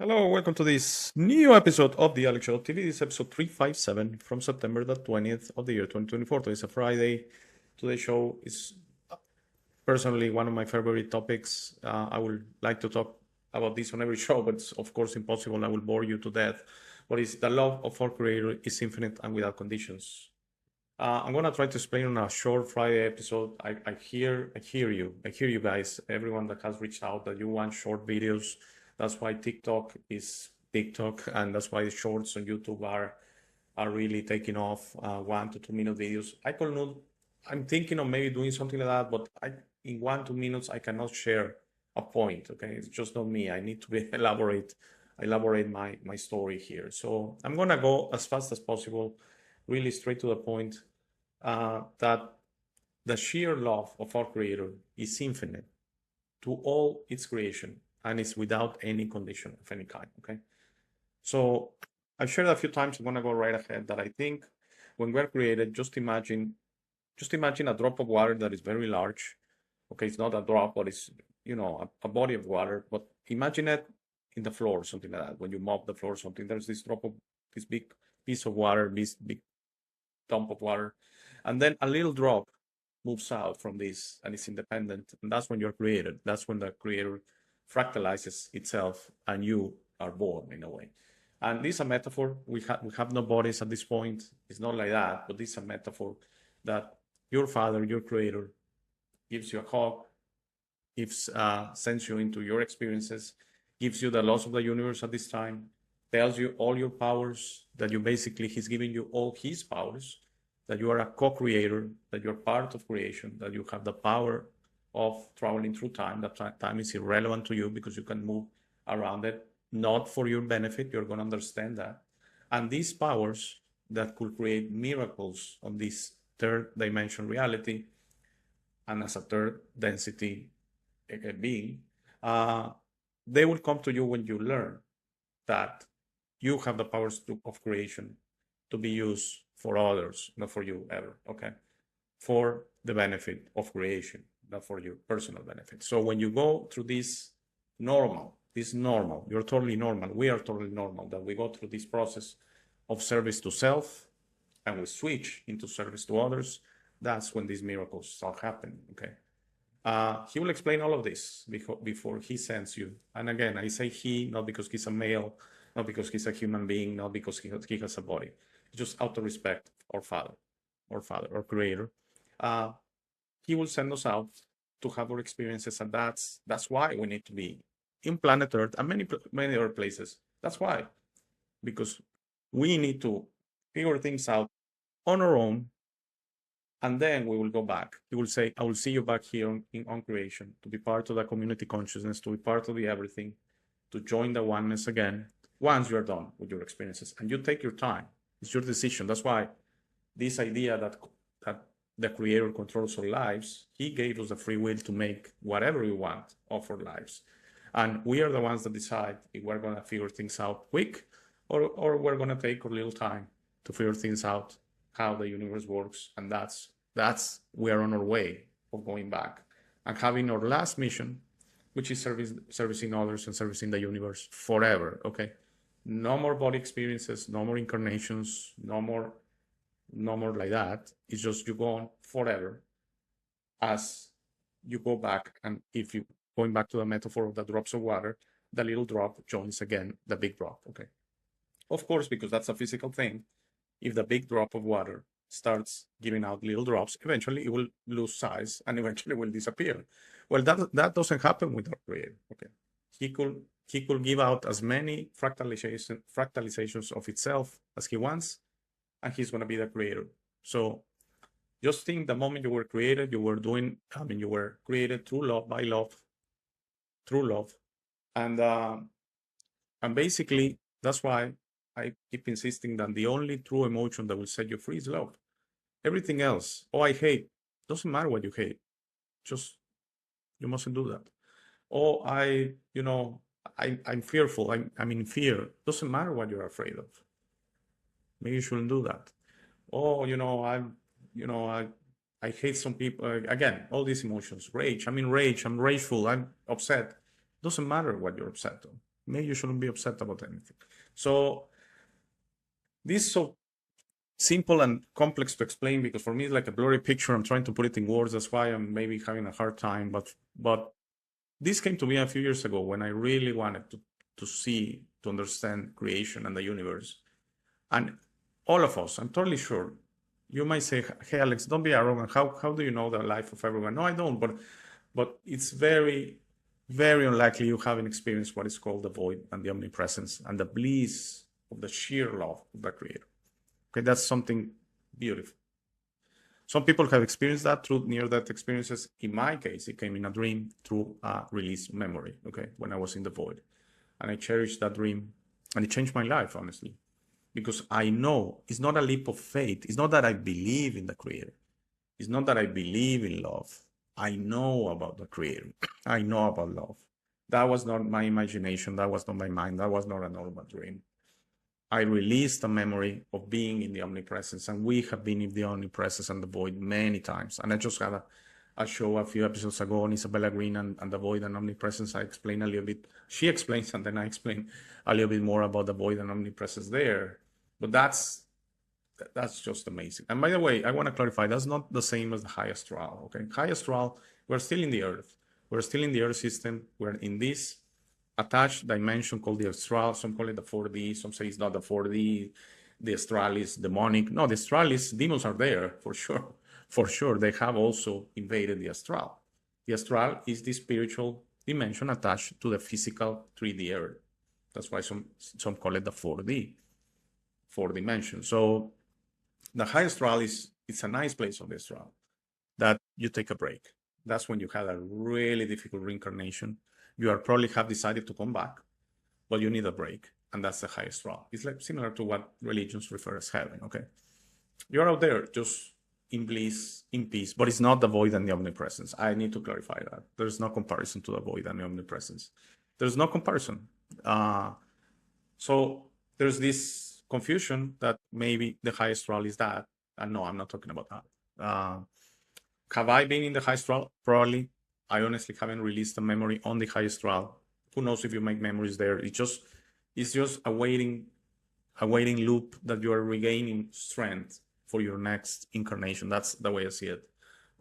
Hello, welcome to this new episode of the Alex Show TV. This is episode 357 from September the 20th of the year 2024. Today is a Friday. Today's show is personally one of my favorite topics. I would like to talk about this on every show, but it's of course impossible. I will bore you to death. What is the love of our Creator is infinite and without conditions. I'm gonna try to explain on a short Friday episode. I hear you guys. Everyone that has reached out that you want short videos. That's why TikTok is TikTok, and that's why the shorts on YouTube are really taking off. 1 to 2 minute videos. I'm thinking of maybe doing something like that, but in 1 to 2 minutes I cannot share a point. Okay, it's just not me. I need to be elaborate my story here. So I'm gonna go as fast as possible, really straight to the point. That the sheer love of our Creator is infinite to all its creation and is without any condition of any kind. Okay, so I've shared a few times. I'm gonna go right ahead that I think when we're created, just imagine a drop of water that is very large. Okay, it's not a drop, but it's a body of water. But imagine it in the floor, something like that. When you mop the floor, something, there's this big piece of water, this big dump of water, and then a little drop moves out from this and it's independent, and that's when you're created. That's when the Creator fractalizes itself and you are born in a way. And this is a metaphor. We have no bodies at this point. It's not like that, but this is a metaphor that your Father, your Creator, gives you a hug, sends you into your experiences, gives you the laws of the universe at this time, tells you all your powers, that he's giving you all his powers, that you are a co-creator, that you're part of creation, that you have the power of traveling through time, that time is irrelevant to you because you can move around it, not for your benefit. You're going to understand that. And these powers that could create miracles on this third dimension reality and as a third density being, they will come to you when you learn that you have the powers of creation to be used for others, not for you ever, okay? For the benefit of creation, not for your personal benefit. So when you go through this normal, you're totally normal, we are totally normal, that we go through this process of service to self and we switch into service to others, that's when these miracles start happening, okay? He will explain all of this before he sends you. And again, I say he, not because he's a male, not because he's a human being, not because he has a body. Just out of respect, our Father, our Creator. He will send us out to have our experiences, and that's why we need to be in planet Earth and many other places. That's why, because we need to figure things out on our own, and then we will go back. He will say, I will see you back here on creation, to be part of the community consciousness, to be part of the everything, to join the oneness again, once you're done with your experiences. And you take your time. It's your decision. That's why this idea that the Creator controls our lives, he gave us the free will to make whatever we want of our lives. And we are the ones that decide if we're going to figure things out quick or we're going to take a little time to figure things out, how the universe works. And that's we are on our way of going back and having our last mission, which is servicing others and servicing the universe forever, okay? No more body experiences, no more incarnations, no more like that. It's just you go on forever as you go back. And if you going back to the metaphor of the drops of water, the little drop joins again the big drop, okay? Of course, because that's a physical thing. If the big drop of water starts giving out little drops, eventually it will lose size and eventually will disappear. Well, that doesn't happen with our Creator, okay? He could give out as many fractalizations of itself as he wants, and he's going to be the Creator. So just think, the moment you were created, you were created through love, by love, through love. And basically, that's why I keep insisting that the only true emotion that will set you free is love. Everything else, I hate, doesn't matter what you hate. Just, you mustn't do that. I'm fearful. I'm in fear. Doesn't matter what you're afraid of. Maybe you shouldn't do that. I hate some people. Again, all these emotions, rage. I'm in rage. I'm rageful. I'm upset. Doesn't matter what you're upset on. maybe you shouldn't be upset about anything. So this is so simple and complex to explain because for me it's like a blurry picture. I'm trying to put it in words. That's why I'm maybe having a hard time. But this came to me a few years ago when I really wanted to see, to understand creation and the universe. And all of us, I'm totally sure, you might say, hey, Alex, don't be arrogant. How do you know the life of everyone? No, I don't. But it's very, very unlikely you haven't experienced what is called the void and the omnipresence and the bliss of the sheer love of the Creator. Okay, that's something beautiful. Some people have experienced that through near-death experiences. In my case, it came in a dream through a released memory, okay, when I was in the void. And I cherished that dream, and it changed my life, honestly. Because I know it's not a leap of faith. It's not that I believe in the Creator. It's not that I believe in love. I know about the Creator. I know about love. That was not my imagination. That was not my mind. That was not a normal dream. I released a memory of being in the omnipresence, and we have been in the omnipresence and the void many times. And I just had a show a few episodes ago on Isabella Green and the void and omnipresence. I explained a little bit. She explains, and then I explain a little bit more about the void and omnipresence there. But that's just amazing. And by the way, I want to clarify, that's not the same as the high astral, okay? High astral, we're still in the earth. We're still in the earth system. We're in this attached dimension called the astral. Some call it the 4D. Some say it's not the 4D. The astral is demonic. No, the astral is, demons are there for sure. For sure, they have also invaded the astral. The astral is the spiritual dimension attached to the physical 3D earth. That's why some call it the 4D, 4 dimension. So the high astral it's a nice place on the astral that you take a break. That's when you had a really difficult reincarnation. You are probably have decided to come back, but you need a break, and that's the high astral. It's like similar to what religions refer as heaven, okay? You're out there just in bliss, in peace, but it's not the void and the omnipresence. I need to clarify that. There's no comparison to the void and the omnipresence. There's no comparison. So there's this confusion that maybe the high astral is that, and no, I'm not talking about that. Have I been in the high astral? Probably. I honestly haven't released a memory on the high astral. Who knows if you make memories there? It's just a waiting loop that you are regaining strength for your next incarnation. That's the way I see it.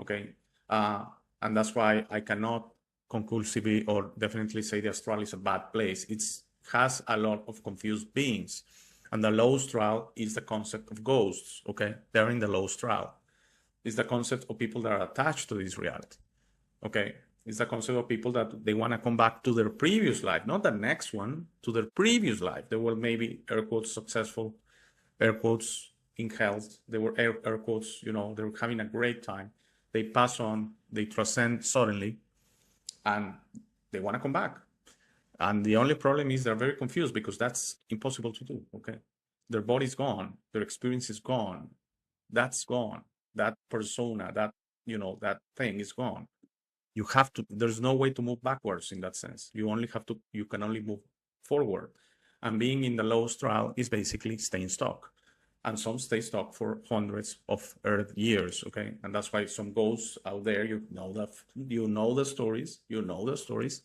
Okay. And that's why I cannot conclusively or definitely say the astral is a bad place. It has a lot of confused beings. And the low astral is the concept of ghosts. Okay. They're in the low astral. It's the concept of people that are attached to this reality. Okay, it's the concept of people that they want to come back to their previous life, not the next one, to their previous life. They were maybe, air quotes, successful, air quotes, in health. They were, air quotes, they were having a great time. They pass on, they transcend suddenly, and they want to come back. And the only problem is they're very confused because that's impossible to do, okay? Their body's gone, their experience is gone, that's gone. That persona, that thing is gone. You have to, there's no way to move backwards in that sense. You can only move forward. And being in the low astral is basically staying stuck. And some stay stuck for hundreds of Earth years, okay? And that's why some ghosts out there, you know the stories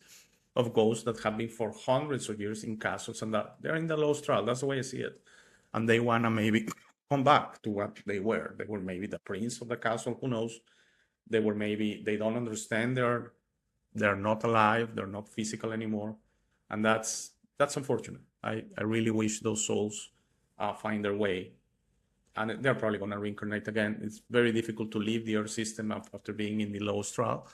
of ghosts that have been for hundreds of years in castles, and that they're in the low astral. That's the way I see it. And they wanna maybe come back to what they were. They were maybe the prince of the castle, who knows? They don't understand they're not alive, they're not physical anymore. And that's unfortunate. I really wish those souls find their way. And they're probably gonna reincarnate again. It's very difficult to leave the Earth system after being in the low astral,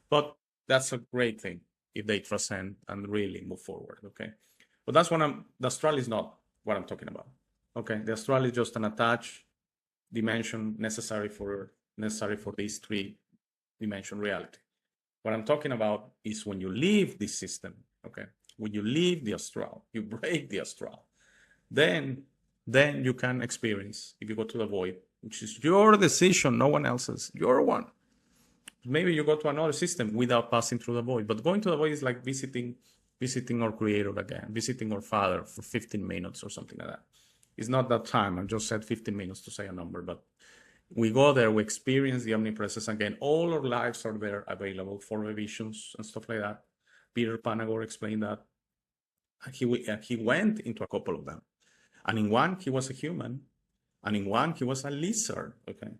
but that's a great thing if they transcend and really move forward, okay? But that's the astral is not what I'm talking about, okay? The astral is just an attached dimension necessary for these 3-dimension reality. What I'm talking about is when you leave this system, okay? When you leave the astral, you break the astral, then you can experience, if you go to the void, which is your decision, no one else's, your one. Maybe you go to another system without passing through the void, but going to the void is like visiting our Creator again, visiting our Father for 15 minutes or something like that. It's not that time. I just said 15 minutes to say a number, but we go there, we experience the omnipresence again. All our lives are there available for revisions and stuff like that. Peter Panagore explained that. He went into a couple of them. And in one, he was a human. And in one, he was a lizard. Okay.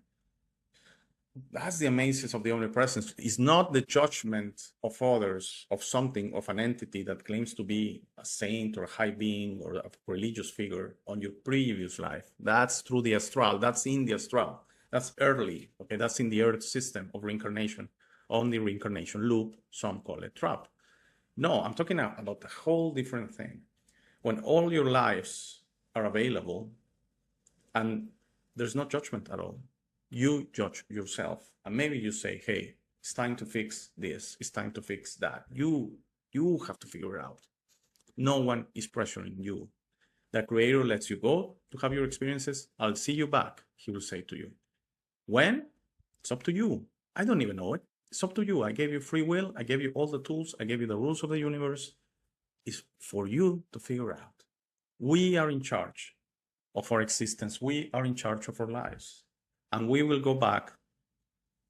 That's the amazement of the omnipresence. It's not the judgment of others, of something, of an entity that claims to be a saint or a high being or a religious figure on your previous life. That's through the astral. That's in the astral. That's early. Okay, that's in the earth system of reincarnation, on the reincarnation loop. Some call it trap. No, I'm talking about a whole different thing. When all your lives are available and there's no judgment at all. You judge yourself, and maybe you say, hey, it's time to fix this, it's time to fix that. You have to figure it out. No one is pressuring you. The Creator lets you go to have your experiences. I'll see you back, he will say to you. When? It's up to you. I don't even know it. It's up to you. I gave you free will. I gave you all the tools. I gave you the rules of the universe. It's for you to figure out. We are in charge of our existence. We are in charge of our lives. And we will go back.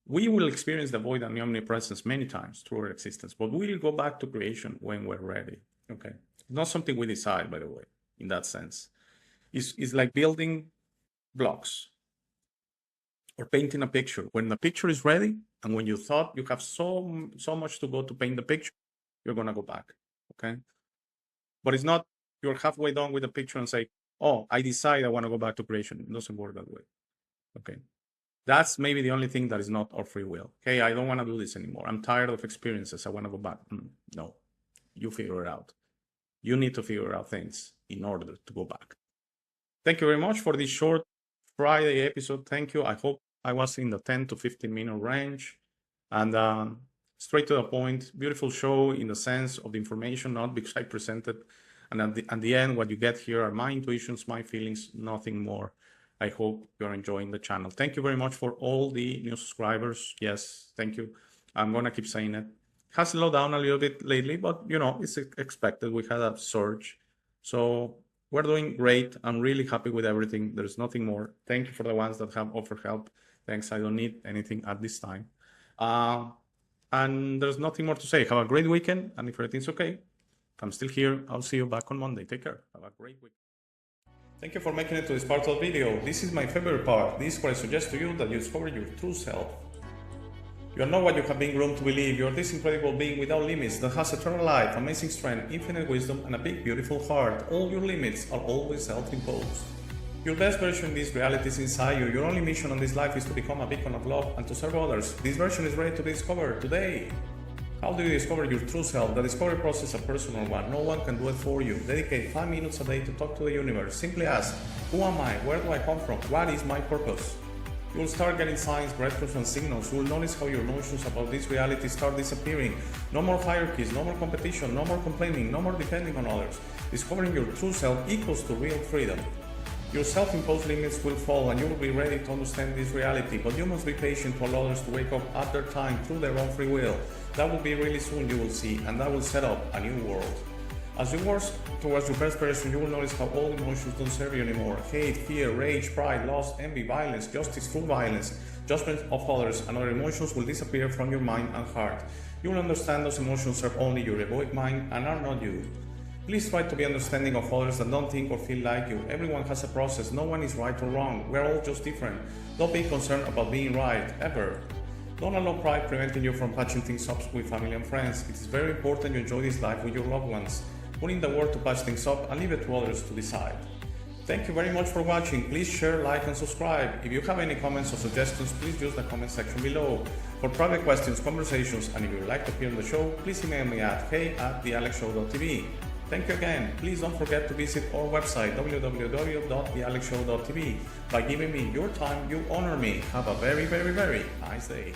We will experience the void and the omnipresence many times through our existence, but we will go back to creation when we're ready. Okay. Not something we decide, by the way, in that sense. It's like building blocks or painting a picture. When the picture is ready, and when you thought you have so much to go to paint the picture, you're going to go back. Okay. But it's not you're halfway done with the picture and say, oh, I decide I want to go back to creation. It doesn't work that way. Okay. That's maybe the only thing that is not our free will. Okay, I don't want to do this anymore. I'm tired of experiences. I want to go back. No, you figure it out. You need to figure out things in order to go back. Thank you very much for this short Friday episode. Thank you. I hope I was in the 10 to 15 minute range and straight to the point. Beautiful show in the sense of the information, not because I presented. And at the end, what you get here are my intuitions, my feelings, nothing more. I hope you're enjoying the channel. Thank you very much for all the new subscribers. Yes, thank you. I'm going to keep saying it. Has slowed down a little bit lately, but you know, it's expected. We had a surge. So we're doing great. I'm really happy with everything. There's nothing more. Thank you for the ones that have offered help. Thanks. I don't need anything at this time. And there's nothing more to say. Have a great weekend. And if everything's okay, if I'm still here, I'll see you back on Monday. Take care. Have a great week. Thank you for making it to this part of the video. This is my favorite part. This is where I suggest to you that you discover your true self. You are not what you have been groomed to believe. You are this incredible being without limits that has eternal life, amazing strength, infinite wisdom, and a big, beautiful heart. All your limits are always self-imposed. Your best version in this reality is inside you. Your only mission on this life is to become a beacon of love and to serve others. This version is ready to be discovered today. How do you discover your true self? The discovery process is a personal one. No one can do it for you. Dedicate 5 minutes a day to talk to the universe. Simply ask, who am I? Where do I come from? What is my purpose? You will start getting signs, breadcrumbs, and signals. You will notice how your notions about this reality start disappearing. No more hierarchies, no more competition, no more complaining, no more depending on others. Discovering your true self equals to real freedom. Your self-imposed limits will fall and you will be ready to understand this reality, but you must be patient to allow others to wake up at their time through their own free will. That will be really soon, you will see, and that will set up a new world. As you work towards your best version, you will notice how all emotions don't serve you anymore. Hate, fear, rage, pride, lust, envy, violence, justice, true violence, judgment of others, and other emotions will disappear from your mind and heart. You will understand those emotions serve only your egoic mind and are not you. Please try to be understanding of others that don't think or feel like you. Everyone has a process. No one is right or wrong. We're all just different. Don't be concerned about being right, ever. Don't allow pride preventing you from patching things up with family and friends. It is very important you enjoy this life with your loved ones. Put in the work to patch things up and leave it to others to decide. Thank you very much for watching. Please share, like, and subscribe. If you have any comments or suggestions, please use the comment section below. For private questions, conversations, and if you would like to appear on the show, please email me at hey@thealexshow.tv. Thank you again. Please don't forget to visit our website www.thealexshow.tv. By giving me your time, you honor me. Have a very, very, very nice day.